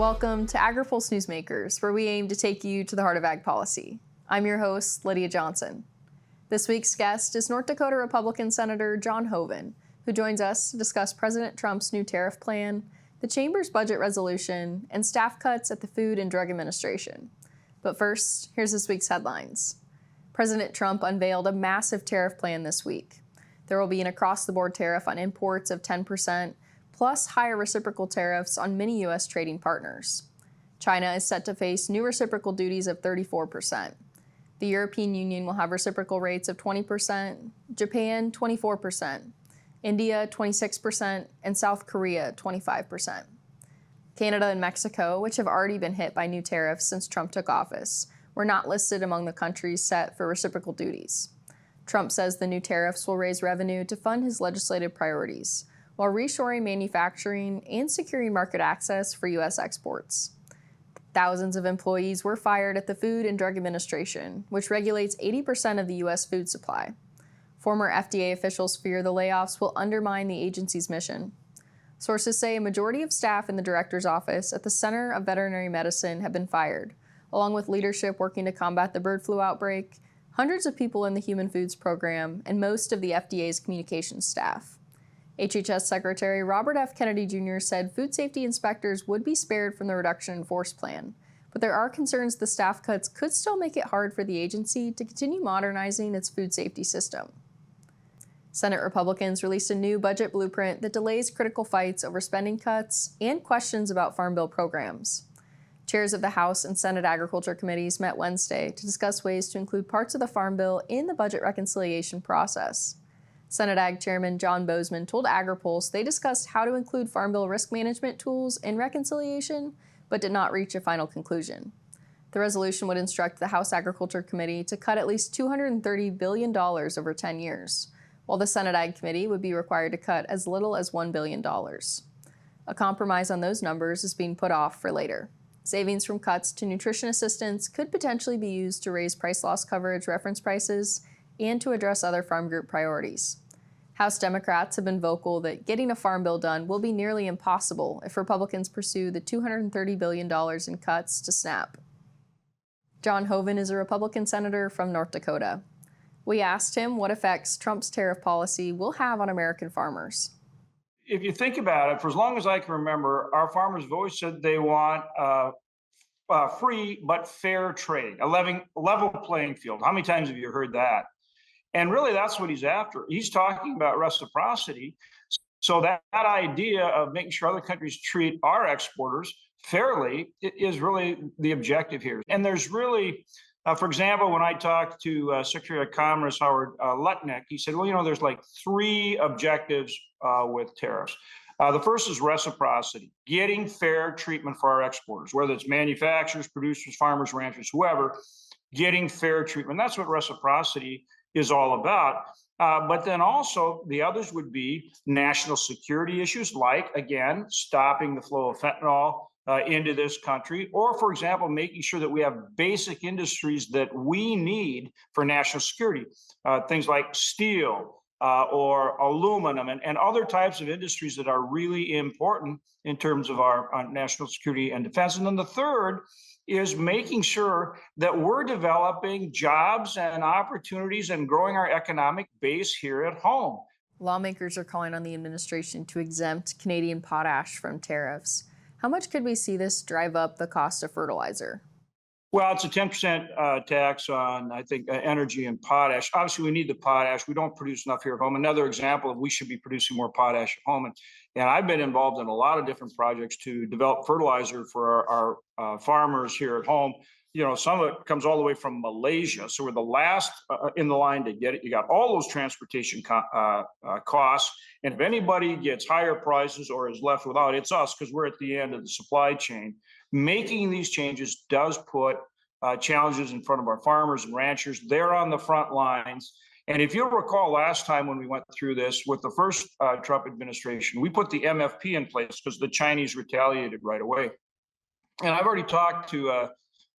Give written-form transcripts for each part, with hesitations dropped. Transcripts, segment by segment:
Welcome to Agri-Pulse Newsmakers, where we aim to take you to the heart of ag policy. I'm your host, Lydia Johnson. This week's guest is North Dakota Republican Senator John Hoeven, who joins us to discuss President Trump's new tariff plan, the Chamber's budget resolution, and staff cuts at the Food and Drug Administration. But first, here's this week's headlines. President Trump unveiled a massive tariff plan this week. There will be an across-the-board tariff on imports of 10%, plus higher reciprocal tariffs on many U.S. trading partners. China is set to face new reciprocal duties of 34%. The European Union will have reciprocal rates of 20%, Japan 24%, India 26%, and South Korea 25%. Canada and Mexico, which have already been hit by new tariffs since Trump took office, were not listed among the countries set for reciprocal duties. Trump says the new tariffs will raise revenue to fund his legislative priorities, while reshoring manufacturing and securing market access for U.S. exports. Thousands of employees were fired at the Food and Drug Administration, which regulates 80% of the U.S. food supply. Former FDA officials fear the layoffs will undermine the agency's mission. Sources say a majority of staff in the director's office at the Center of Veterinary Medicine have been fired, along with leadership working to combat the bird flu outbreak, hundreds of people in the Human Foods Program, and most of the FDA's communications staff. HHS Secretary Robert F. Kennedy Jr. said food safety inspectors would be spared from the reduction in force plan, but there are concerns the staff cuts could still make it hard for the agency to continue modernizing its food safety system. Senate Republicans released a new budget blueprint that delays critical fights over spending cuts and questions about Farm Bill programs. Chairs of the House and Senate Agriculture Committees met Wednesday to discuss ways to include parts of the Farm Bill in the budget reconciliation process. Senate Ag Chairman John Bozeman told Agri-Pulse they discussed how to include Farm Bill risk management tools in reconciliation, but did not reach a final conclusion. The resolution would instruct the House Agriculture Committee to cut at least $230 billion over 10 years, while the Senate Ag Committee would be required to cut as little as $1 billion. A compromise on those numbers is being put off for later. Savings from cuts to nutrition assistance could potentially be used to raise price loss coverage reference prices and to address other farm group priorities. House Democrats have been vocal that getting a farm bill done will be nearly impossible if Republicans pursue the $230 billion in cuts to SNAP. John Hoeven is a Republican senator from North Dakota. We asked him what effects Trump's tariff policy will have on American farmers. If you think about it, for as long as I can remember, our farmers have always said they want free but fair trade, a level playing field. How many times have you heard that? And really, that's what he's after. He's talking about reciprocity. So that idea of making sure other countries treat our exporters fairly is really the objective here. And there's really, for example, when I talked to Secretary of Commerce Howard Lutnick, he said, well, there's like three objectives with tariffs. The first is reciprocity, getting fair treatment for our exporters, whether it's manufacturers, producers, farmers, ranchers, whoever, getting fair treatment. That's what reciprocity is all about. But then also the others would be national security issues, like, again, stopping the flow of fentanyl into this country, or, for example, making sure that we have basic industries that we need for national security, things like steel or aluminum and other types of industries that are really important in terms of our national security and defense. And then the third is making sure that we're developing jobs and opportunities and growing our economic base here at home. Lawmakers are calling on the administration to exempt Canadian potash from tariffs. How much could we see this drive up the cost of fertilizer? Well, it's a 10% tax on, I think, energy and potash. Obviously, we need the potash. We don't produce enough here at home. Another example of we should be producing more potash at home. And I've been involved in a lot of different projects to develop fertilizer for our farmers here at home. Some of it comes all the way from Malaysia. So we're the last in the line to get it. You got all those transportation costs. And if anybody gets higher prices or is left without, it's us, because we're at the end of the supply chain. Making these changes does put challenges in front of our farmers and ranchers. They're on the front lines. And if you'll recall last time when we went through this with the first Trump administration, we put the MFP in place because the Chinese retaliated right away. And I've already talked to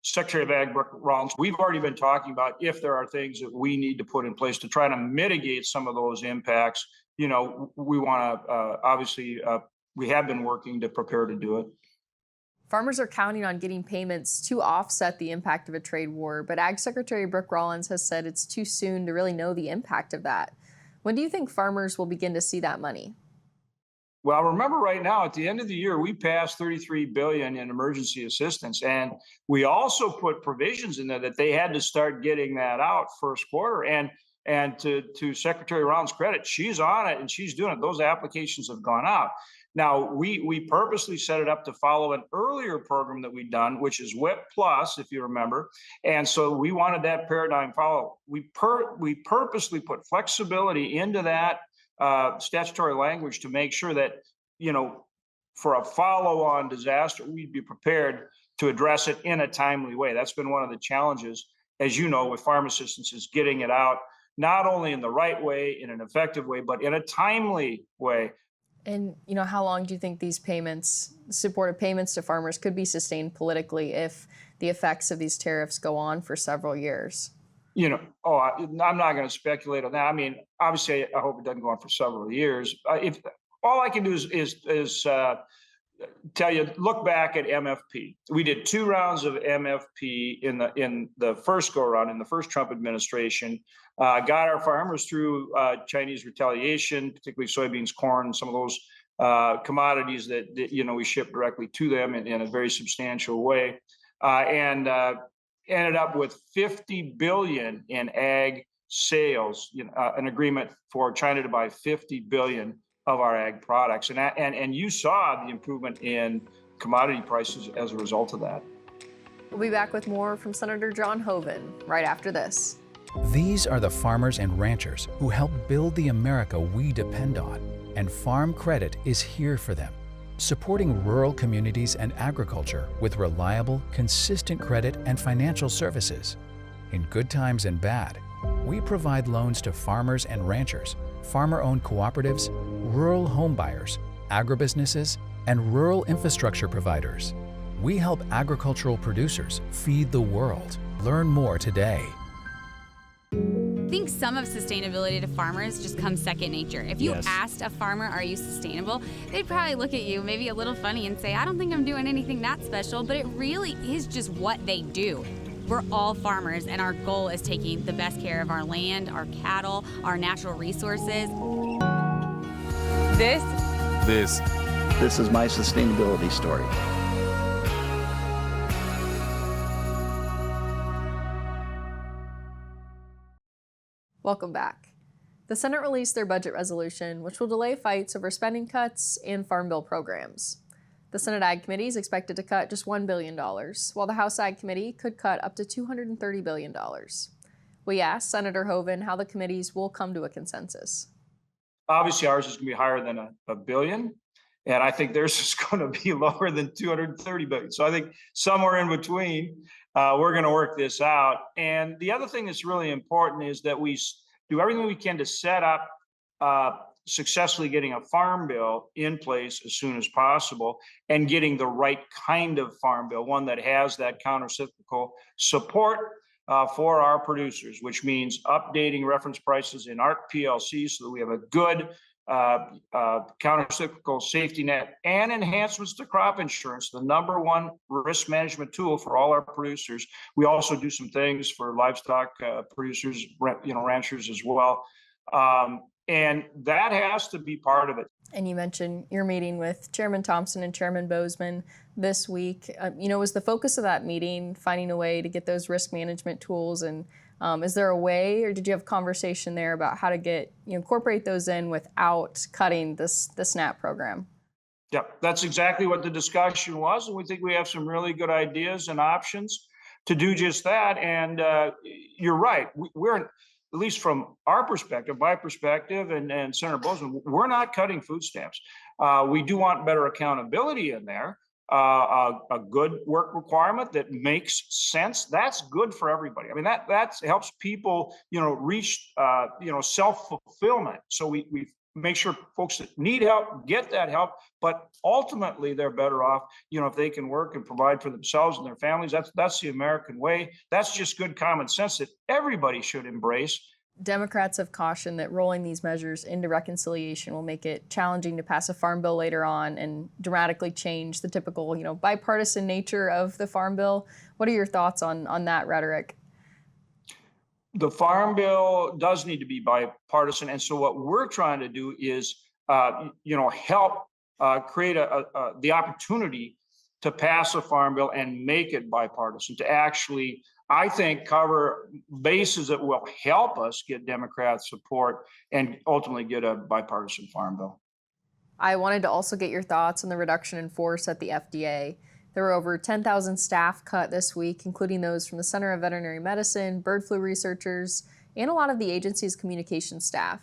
Secretary of Ag Brooke Rollins. We've already been talking about if there are things that we need to put in place to try to mitigate some of those impacts. We want to obviously we have been working to prepare to do it. Farmers are counting on getting payments to offset the impact of a trade war, but Ag Secretary Brooke Rollins has said it's too soon to really know the impact of that. When do you think farmers will begin to see that money? Well, remember right now, at the end of the year, we passed 33 billion in emergency assistance, and we also put provisions in there that they had to start getting that out first quarter. And to Secretary Rollins' credit, she's on it and she's doing it. Those applications have gone out. Now, we purposely set it up to follow an earlier program that we'd done, which is WHIP Plus, if you remember. And so we wanted that paradigm follow. We purposely put flexibility into that statutory language to make sure that, for a follow-on disaster, we'd be prepared to address it in a timely way. That's been one of the challenges, as you know, with farm assistance, is getting it out, not only in the right way, in an effective way, but in a timely way. And, how long do you think these payments, supportive payments to farmers, could be sustained politically if the effects of these tariffs go on for several years? I'm not going to speculate on that. I mean, obviously, I hope it doesn't go on for several years. If all I can do is tell you, look back at MFP. We did 2 rounds of MFP in the first go around in the first Trump administration. Got our farmers through Chinese retaliation, particularly soybeans, corn, some of those commodities that we ship directly to them in a very substantial way, and ended up with 50 billion in ag sales, an agreement for China to buy 50 billion of our ag products. And you saw the improvement in commodity prices as a result of that. We'll be back with more from Senator John Hoeven right after this. These are the farmers and ranchers who help build the America we depend on, and Farm Credit is here for them, supporting rural communities and agriculture with reliable, consistent credit and financial services. In good times and bad, we provide loans to farmers and ranchers, farmer-owned cooperatives, rural home buyers, agribusinesses, and rural infrastructure providers. We help agricultural producers feed the world. Learn more today. I think some of sustainability to farmers just comes second nature. If you asked a farmer, are you sustainable? They'd probably look at you maybe a little funny and say, I don't think I'm doing anything that special, but it really is just what they do. We're all farmers, and our goal is taking the best care of our land, our cattle, our natural resources. This is my sustainability story. Welcome back. The Senate released their budget resolution, which will delay fights over spending cuts and Farm Bill programs. The Senate Ag Committee is expected to cut just $1 billion, while the House Ag Committee could cut up to $230 billion. We asked Senator Hoeven how the committees will come to a consensus. Obviously, ours is going to be higher than a billion, and I think theirs is going to be lower than 230 billion. So I think somewhere in between, we're going to work this out. And the other thing that's really important is that we do everything we can to set up successfully getting a farm bill in place as soon as possible, and getting the right kind of farm bill, one that has that countercyclical support for our producers, which means updating reference prices in ARC PLC so that we have a good countercyclical safety net, and enhancements to crop insurance, the #1 risk management tool for all our producers. We also do some things for livestock producers, ranchers as well. And that has to be part of it. And you mentioned your meeting with Chairman Thompson and Chairman Bozeman this week. Was the focus of that meeting finding a way to get those risk management tools? And is there a way, or did you have conversation there about how to incorporate those in without cutting the SNAP program? Yeah, that's exactly what the discussion was. And we think we have some really good ideas and options to do just that. And you're right. We're, at least from our perspective, my perspective, and Senator Bozeman, we're not cutting food stamps. We do want better accountability in there, a good work requirement that makes sense. That's good for everybody. I mean, that helps people, reach, self-fulfillment. So we make sure folks that need help get that help, but ultimately they're better off, if they can work and provide for themselves and their families. That's the American way. That's just good common sense that everybody should embrace. Democrats have cautioned that rolling these measures into reconciliation will make it challenging to pass a farm bill later on and dramatically change the typical, bipartisan nature of the farm bill. What are your thoughts on that rhetoric? The farm bill does need to be bipartisan, and so what we're trying to do is, help create the opportunity to pass a farm bill and make it bipartisan, to actually, I think, cover bases that will help us get Democrat support and ultimately get a bipartisan farm bill. I wanted to also get your thoughts on the reduction in force at the FDA. There were over 10,000 staff cut this week, including those from the Center of Veterinary Medicine, bird flu researchers, and a lot of the agency's communications staff.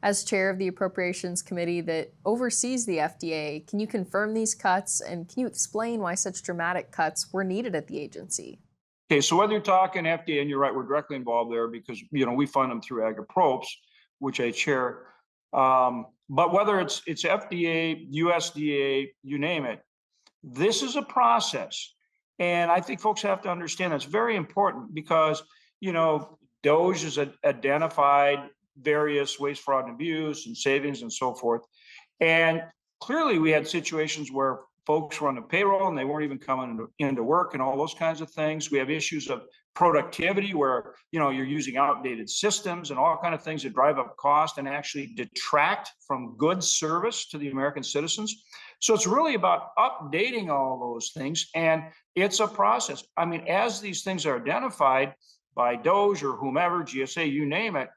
As chair of the Appropriations Committee that oversees the FDA, can you confirm these cuts, and can you explain why such dramatic cuts were needed at the agency? Okay, so whether you're talking FDA, and you're right, we're directly involved there because, we fund them through Agri-Pulse, which I chair. But whether it's FDA, USDA, you name it, this is a process. And I think folks have to understand that's very important because, DOJ has identified various waste, fraud, and abuse and savings and so forth. And clearly we had situations where folks were on the payroll and they weren't even coming into work and all those kinds of things. We have issues of productivity where, you're using outdated systems and all kinds of things that drive up cost and actually detract from good service to the American citizens. So it's really about updating all those things, and it's a process. I mean, as these things are identified by DOJ or whomever, GSA, you name it,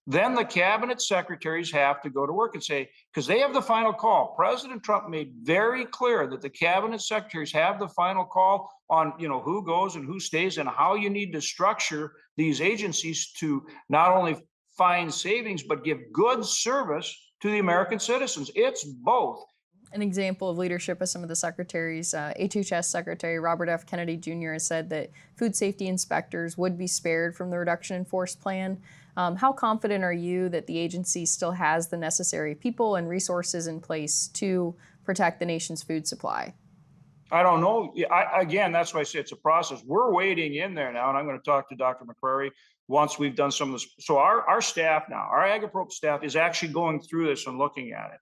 then the cabinet secretaries have to go to work and say, because they have the final call. President Trump made very clear that the cabinet secretaries have the final call on, who goes and who stays and how you need to structure these agencies to not only find savings, but give good service to the American citizens. It's both. An example of leadership of some of the secretaries, HHS Secretary Robert F. Kennedy Jr. has said that food safety inspectors would be spared from the reduction in force plan. How confident are you that the agency still has the necessary people and resources in place to protect the nation's food supply? I don't know. Again, that's why I say it's a process. We're waiting in there now, and I'm going to talk to Dr. McCrary once we've done some of this. So our staff now, our Agri-Pulse staff is actually going through this and looking at it.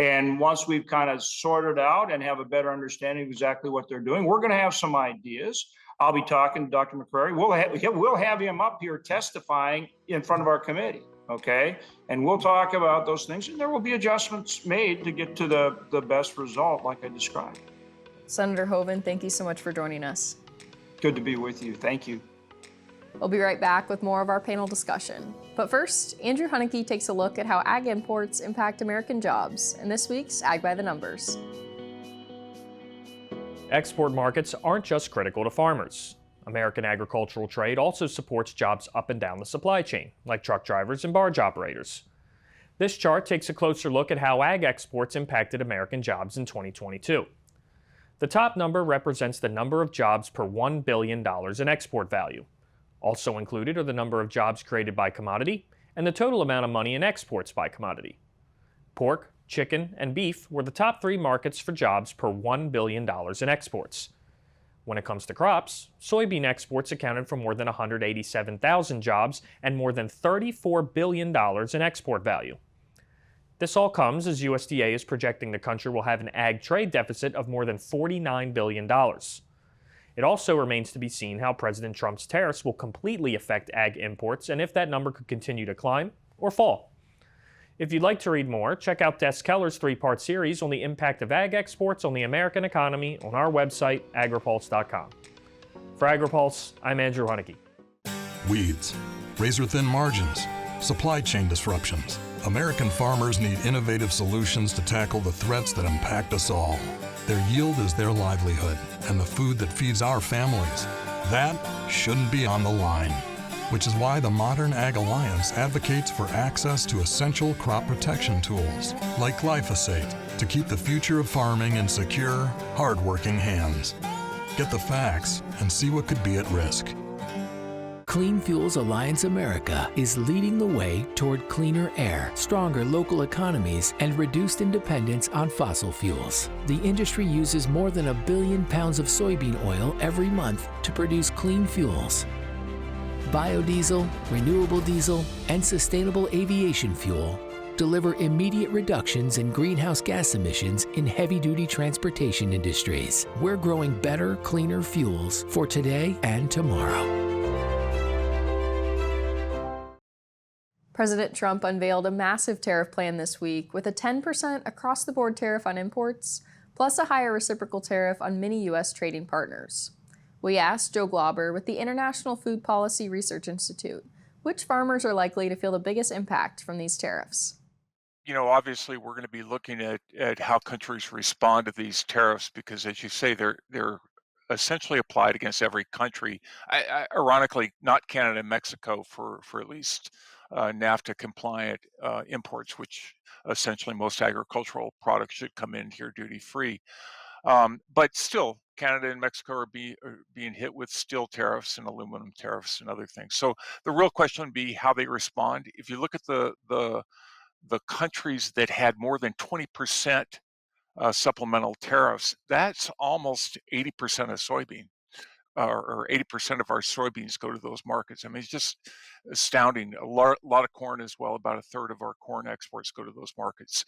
And once we've kind of sorted out and have a better understanding of exactly what they're doing, we're going to have some ideas. I'll be talking to Dr. McCrary. We'll have him up here testifying in front of our committee, okay? And we'll talk about those things, and there will be adjustments made to get to the best result like I described. Senator Hoeven, thank you so much for joining us. Good to be with you. Thank you. We'll be right back with more of our panel discussion. But first, Andrew Huneke takes a look at how ag imports impact American jobs in this week's Ag by the Numbers. Export markets aren't just critical to farmers. American agricultural trade also supports jobs up and down the supply chain, like truck drivers and barge operators. This chart takes a closer look at how ag exports impacted American jobs in 2022. The top number represents the number of jobs per $1 billion in export value. Also included are the number of jobs created by commodity and the total amount of money in exports by commodity. Pork, chicken, and beef were the top three markets for jobs per $1 billion in exports. When it comes to crops, soybean exports accounted for more than 187,000 jobs and more than $34 billion in export value. This all comes as USDA is projecting the country will have an ag trade deficit of more than $49 billion. It also remains to be seen how President Trump's tariffs will completely affect ag imports and if that number could continue to climb or fall. If you'd like to read more, check out Des Keller's three-part series on the impact of ag exports on the American economy on our website, agripulse.com. For Agri-Pulse, I'm Andrew Huneke. Weeds, razor-thin margins, supply chain disruptions. American farmers need innovative solutions to tackle the threats that impact us all. Their yield is their livelihood and the food that feeds our families. That shouldn't be on the line, which is why the Modern Ag Alliance advocates for access to essential crop protection tools like glyphosate to keep the future of farming in secure, hard-working hands. Get the facts and see what could be at risk. Clean Fuels Alliance America is leading the way toward cleaner air, stronger local economies, and reduced dependence on fossil fuels. The industry uses more than 1 billion pounds of soybean oil every month to produce clean fuels. Biodiesel, renewable diesel, and sustainable aviation fuel deliver immediate reductions in greenhouse gas emissions in heavy-duty transportation industries. We're growing better, cleaner fuels for today and tomorrow. President Trump unveiled a massive tariff plan this week with a 10% across-the-board tariff on imports, plus a higher reciprocal tariff on many U.S. trading partners. We asked Joe Glauber with the International Food Policy Research Institute which farmers are likely to feel the biggest impact from these tariffs. Obviously we're going to be looking at how countries respond to these tariffs because, as you say, they're essentially applied against every country. Ironically, not Canada and Mexico for at least NAFTA compliant imports, which essentially most agricultural products should come in here duty free. But still, Canada and Mexico are being hit with steel tariffs and aluminum tariffs and other things. So the real question would be how they respond. If you look at the countries that had more than 20% supplemental tariffs, that's almost 80% of soybean, or 80% of our soybeans go to those markets. I mean, it's just astounding. A lot of corn as well. About a third of our corn exports go to those markets.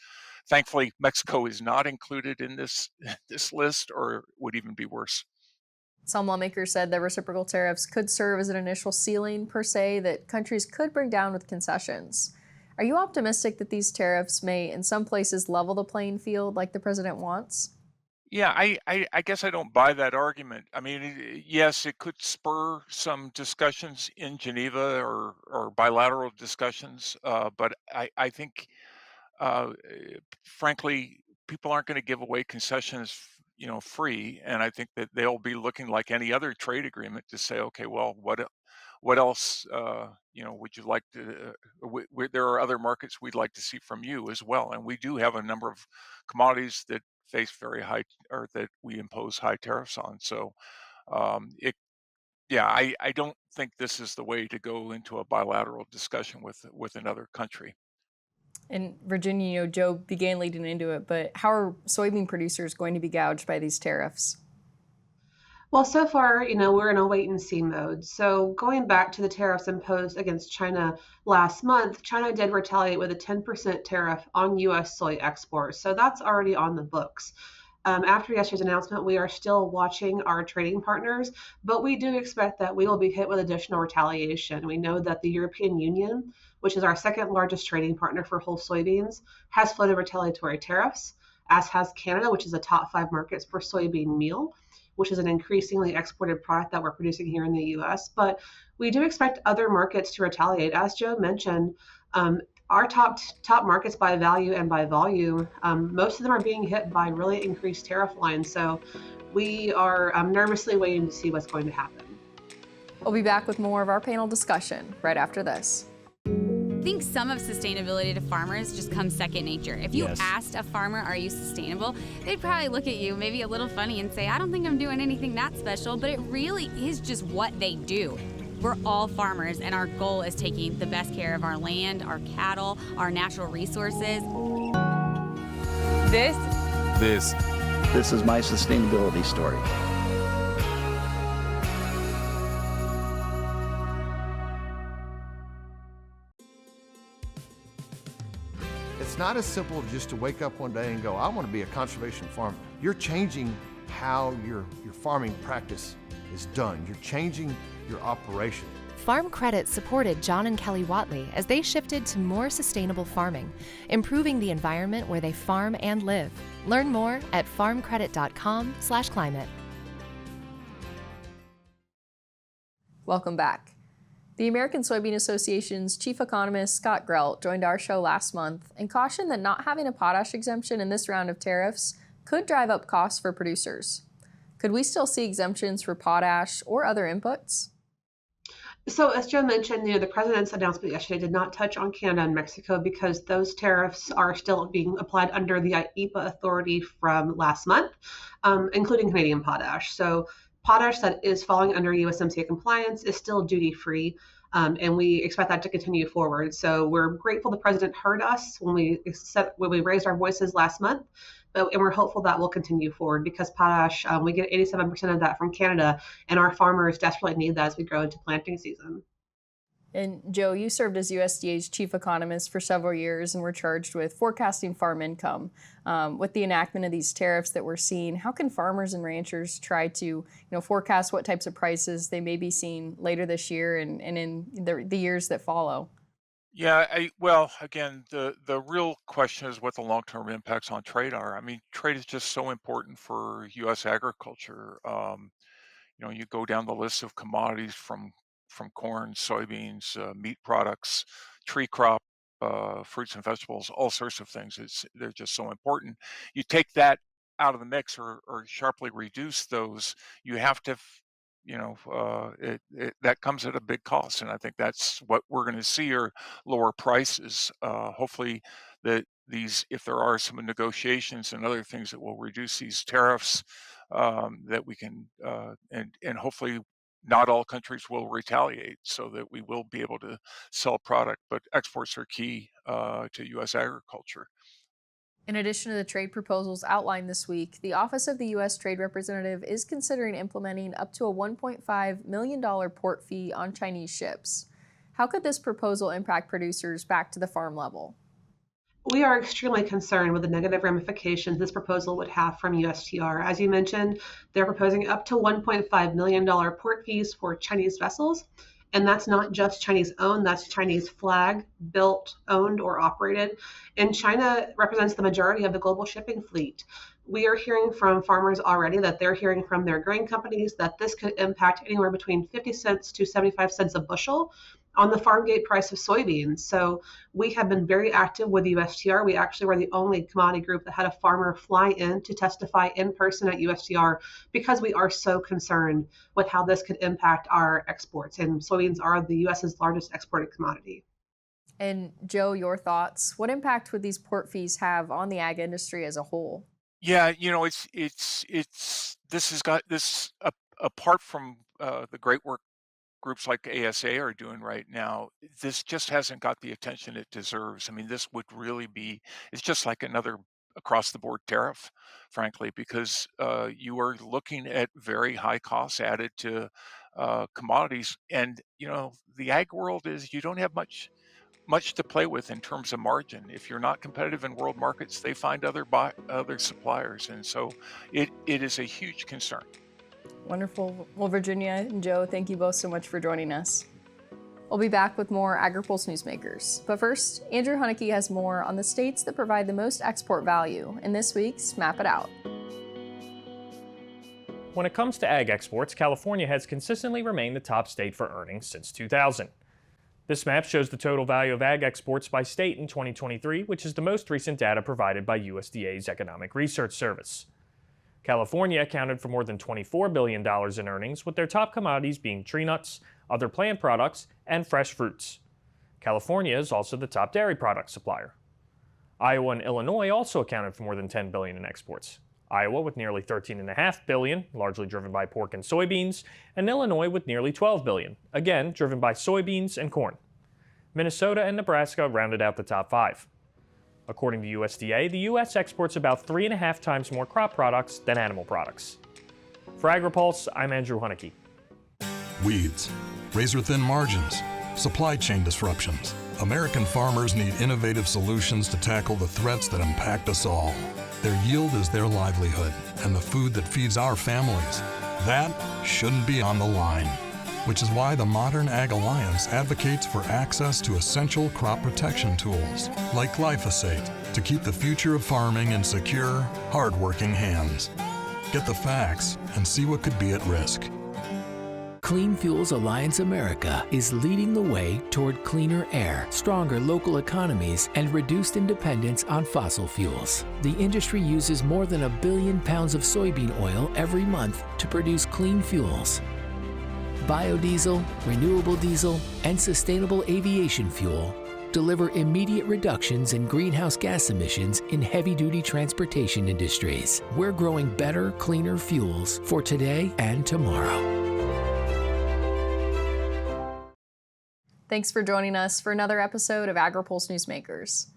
Thankfully, Mexico is not included in this list, or would even be worse. Some lawmakers said that reciprocal tariffs could serve as an initial ceiling, per se, that countries could bring down with concessions. Are you optimistic that these tariffs may, in some places, level the playing field like the president wants? Yeah, I guess I don't buy that argument. I mean, yes, it could spur some discussions in Geneva or bilateral discussions, but I think, frankly, people aren't going to give away concessions, free, and I think that they'll be looking like any other trade agreement to say, okay, well, what else, would you like to? There are other markets we'd like to see from you as well, and we do have a number of commodities that face very high, or that we impose high tariffs on. So, I don't think this is the way to go into a bilateral discussion with another country. In Virginia, Joe began leading into it, but how are soybean producers going to be gouged by these tariffs? Well, so far, we're in a wait and see mode. So going back to the tariffs imposed against China last month, China did retaliate with a 10% tariff on U.S. soy exports. So that's already on the books. After yesterday's announcement, we are still watching our trading partners, but we do expect that we will be hit with additional retaliation. We know that the European Union, which is our second largest trading partner for whole soybeans, has floated retaliatory tariffs, as has Canada, which is a top 5 markets for soybean meal, which is an increasingly exported product that we're producing here in the U.S. But we do expect other markets to retaliate. As Joe mentioned, our top markets by value and by volume, most of them are being hit by really increased tariff lines. So we are nervously waiting to see what's going to happen. We'll be back with more of our panel discussion right after this. I think some of sustainability to farmers just comes second nature. If you asked a farmer, are you sustainable? They'd probably look at you maybe a little funny and say, I don't think I'm doing anything that special, but it really is just what they do. We're all farmers, and our goal is taking the best care of our land, our cattle, our natural resources. This is my sustainability story. It's not as simple just to wake up one day and go, I want to be a conservation farmer. You're changing how your farming practice is done. You're changing your operation. Farm Credit supported John and Kelly Watley as they shifted to more sustainable farming, improving the environment where they farm and live. Learn more at farmcredit.com/climate. Welcome back. The American Soybean Association's chief economist, Scott Grelt, joined our show last month and cautioned that not having a potash exemption in this round of tariffs could drive up costs for producers. Could we still see exemptions for potash or other inputs? So as Joe mentioned, the president's announcement yesterday did not touch on Canada and Mexico because those tariffs are still being applied under the IEPA authority from last month, including Canadian potash. So potash that is falling under USMCA compliance is still duty-free, and we expect that to continue forward. So we're grateful the president heard us when we raised our voices last month, and we're hopeful that will continue forward because potash, we get 87% of that from Canada, and our farmers desperately need that as we grow into planting season. And Joe, you served as USDA's chief economist for several years and were charged with forecasting farm income. With the enactment of these tariffs that we're seeing, how can farmers and ranchers try to forecast what types of prices they may be seeing later this year and in the years that follow? Yeah, well, again, the real question is what the long-term impacts on trade are. I mean, trade is just so important for U.S. agriculture. You go down the list of commodities from corn, soybeans, meat products, tree crop, fruits and vegetables, all sorts of things. They're just so important. You take that out of the mix or sharply reduce those, you have to, that comes at a big cost. And I think that's what we're going to see are lower prices. Hopefully, if there are some negotiations and other things that will reduce these tariffs, that we can, and hopefully not all countries will retaliate so that we will be able to sell product, but exports are key to U.S. agriculture. In addition to the trade proposals outlined this week, the Office of the U.S. Trade Representative is considering implementing up to a $1.5 million port fee on Chinese ships. How could this proposal impact producers back to the farm level? We are extremely concerned with the negative ramifications this proposal would have from USTR. As you mentioned, they're proposing up to $1.5 million port fees for Chinese vessels. And that's not just Chinese owned, that's Chinese flag, built, owned, or operated. And China represents the majority of the global shipping fleet. We are hearing from farmers already that they're hearing from their grain companies that this could impact anywhere between 50 cents to 75 cents a bushel on the farm gate price of soybeans. So we have been very active with USTR. We actually were the only commodity group that had a farmer fly in to testify in person at USTR because we are so concerned with how this could impact our exports. And soybeans are the US's largest exported commodity. And Joe, your thoughts? What impact would these port fees have on the ag industry as a whole? Yeah, this has got this apart from the great work groups like ASA are doing right now, this just hasn't got the attention it deserves. I mean, this would really it's just like another across the board tariff, frankly, because you are looking at very high costs added to commodities. And, the ag world you don't have much to play with in terms of margin. If you're not competitive in world markets, they find other suppliers. And so it is a huge concern. Wonderful. Well, Virginia and Joe, thank you both so much for joining us. We'll be back with more Agri-Pulse Newsmakers. But first, Andrew Hunnicky has more on the states that provide the most export value in this week's Map It Out. When it comes to ag exports, California has consistently remained the top state for earnings since 2000. This map shows the total value of ag exports by state in 2023, which is the most recent data provided by USDA's Economic Research Service. California accounted for more than $24 billion in earnings, with their top commodities being tree nuts, other plant products, and fresh fruits. California is also the top dairy product supplier. Iowa and Illinois also accounted for more than $10 billion in exports. Iowa with nearly $13.5 billion, largely driven by pork and soybeans, and Illinois with nearly $12 billion, again driven by soybeans and corn. Minnesota and Nebraska rounded out the top 5. According to USDA, the U.S. exports about 3.5 times more crop products than animal products. For Agri-Pulse, I'm Andrew Hunnicky. Weeds, razor-thin margins, supply chain disruptions. American farmers need innovative solutions to tackle the threats that impact us all. Their yield is their livelihood and the food that feeds our families. That shouldn't be on the line, which is why the Modern Ag Alliance advocates for access to essential crop protection tools like glyphosate to keep the future of farming in secure, hard-working hands. Get the facts and see what could be at risk. Clean Fuels Alliance America is leading the way toward cleaner air, stronger local economies, and reduced dependence on fossil fuels. The industry uses more than 1 billion pounds of soybean oil every month to produce clean fuels. Biodiesel, renewable diesel, and sustainable aviation fuel deliver immediate reductions in greenhouse gas emissions in heavy-duty transportation industries. We're growing better, cleaner fuels for today and tomorrow. Thanks for joining us for another episode of Agri-Pulse Newsmakers.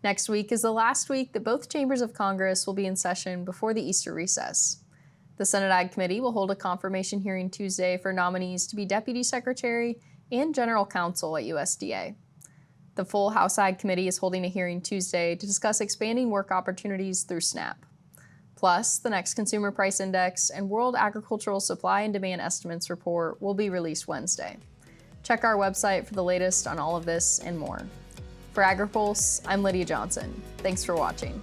Next week is the last week that both chambers of Congress will be in session before the Easter recess. The Senate Ag Committee will hold a confirmation hearing Tuesday for nominees to be Deputy Secretary and General Counsel at USDA. The full House Ag Committee is holding a hearing Tuesday to discuss expanding work opportunities through SNAP. Plus, the next Consumer Price Index and World Agricultural Supply and Demand Estimates report will be released Wednesday. Check our website for the latest on all of this and more. For Agri-Pulse, I'm Lydia Johnson. Thanks for watching.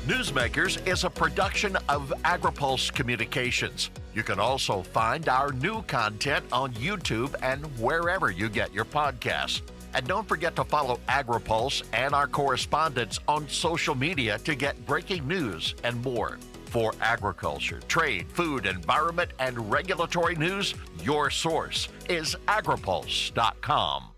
Newsmakers is a production of Agri-Pulse Communications. You can also find our new content on YouTube and wherever you get your podcasts. And don't forget to follow Agri-Pulse and our correspondents on social media to get breaking news and more. For agriculture, trade, food, environment, and regulatory news, your source is agripulse.com.